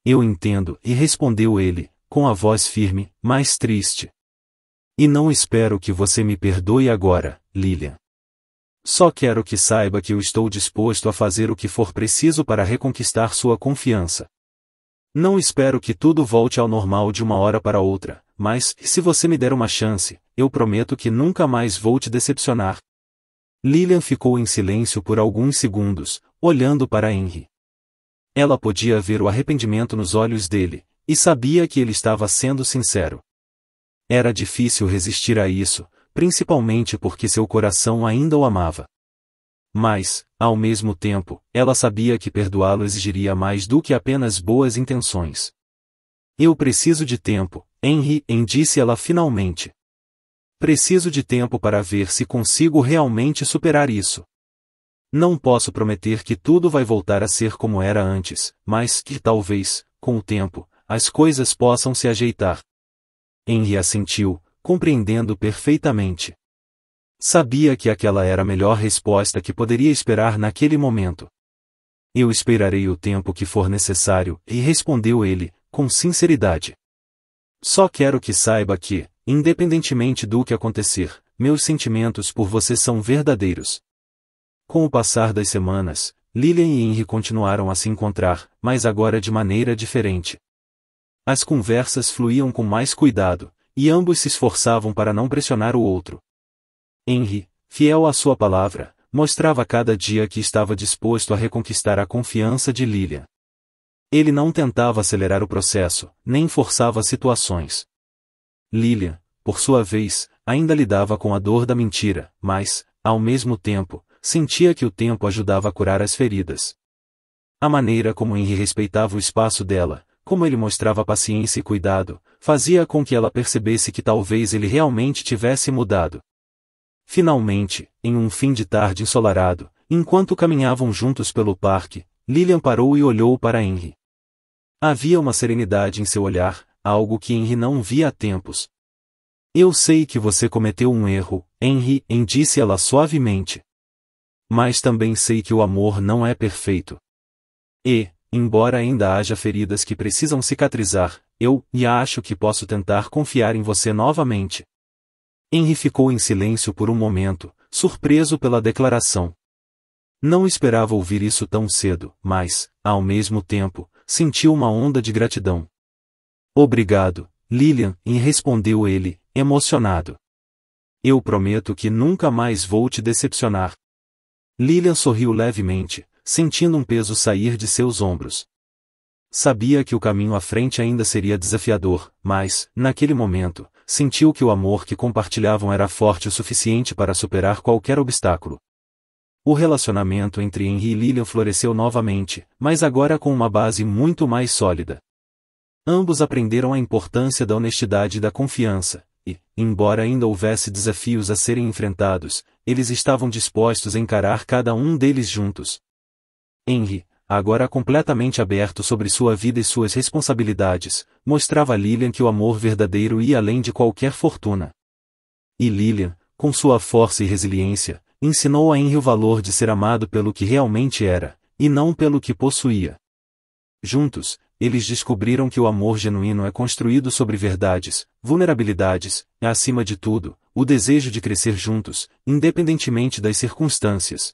Eu entendo, e respondeu ele, com a voz firme, mas triste. E não espero que você me perdoe agora, Lilian. Só quero que saiba que eu estou disposto a fazer o que for preciso para reconquistar sua confiança. Não espero que tudo volte ao normal de uma hora para outra, mas, se você me der uma chance, eu prometo que nunca mais vou te decepcionar. Lilian ficou em silêncio por alguns segundos, olhando para Henry. Ela podia ver o arrependimento nos olhos dele, e sabia que ele estava sendo sincero. Era difícil resistir a isso, principalmente porque seu coração ainda o amava. Mas, ao mesmo tempo, ela sabia que perdoá-lo exigiria mais do que apenas boas intenções. Eu preciso de tempo, Henry, disse ela finalmente. Preciso de tempo para ver se consigo realmente superar isso. Não posso prometer que tudo vai voltar a ser como era antes, mas que talvez, com o tempo, as coisas possam se ajeitar. Henry assentiu, compreendendo perfeitamente. Sabia que aquela era a melhor resposta que poderia esperar naquele momento. Eu esperarei o tempo que for necessário, e respondeu ele, com sinceridade. Só quero que saiba que, independentemente do que acontecer, meus sentimentos por você são verdadeiros. Com o passar das semanas, Lilian e Henry continuaram a se encontrar, mas agora de maneira diferente. As conversas fluíam com mais cuidado, e ambos se esforçavam para não pressionar o outro. Henry, fiel à sua palavra, mostrava a cada dia que estava disposto a reconquistar a confiança de Lilian. Ele não tentava acelerar o processo, nem forçava situações. Lilian, por sua vez, ainda lidava com a dor da mentira, mas, ao mesmo tempo, sentia que o tempo ajudava a curar as feridas. A maneira como Henry respeitava o espaço dela, como ele mostrava paciência e cuidado, fazia com que ela percebesse que talvez ele realmente tivesse mudado. Finalmente, em um fim de tarde ensolarado, enquanto caminhavam juntos pelo parque, Lilian parou e olhou para Henry. Havia uma serenidade em seu olhar, algo que Henry não via há tempos. Eu sei que você cometeu um erro, Henry, disse ela suavemente. Mas também sei que o amor não é perfeito. E, embora ainda haja feridas que precisam cicatrizar, eu acho que posso tentar confiar em você novamente. Henry ficou em silêncio por um momento, surpreso pela declaração. Não esperava ouvir isso tão cedo, mas, ao mesmo tempo, sentiu uma onda de gratidão. Obrigado, Lilian, respondeu ele, emocionado. Eu prometo que nunca mais vou te decepcionar. Lilian sorriu levemente, sentindo um peso sair de seus ombros. Sabia que o caminho à frente ainda seria desafiador, mas, naquele momento, sentiu que o amor que compartilhavam era forte o suficiente para superar qualquer obstáculo. O relacionamento entre Henry e Lilian floresceu novamente, mas agora com uma base muito mais sólida. Ambos aprenderam a importância da honestidade e da confiança, e, embora ainda houvesse desafios a serem enfrentados, eles estavam dispostos a encarar cada um deles juntos. Henry, agora completamente aberto sobre sua vida e suas responsabilidades, mostrava a Lillian que o amor verdadeiro ia além de qualquer fortuna. E Lillian, com sua força e resiliência, ensinou a Henry o valor de ser amado pelo que realmente era, e não pelo que possuía. Juntos, eles descobriram que o amor genuíno é construído sobre verdades, vulnerabilidades, e, acima de tudo, o desejo de crescer juntos, independentemente das circunstâncias.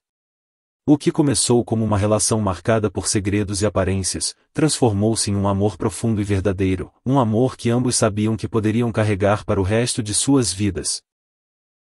O que começou como uma relação marcada por segredos e aparências, transformou-se em um amor profundo e verdadeiro, um amor que ambos sabiam que poderiam carregar para o resto de suas vidas.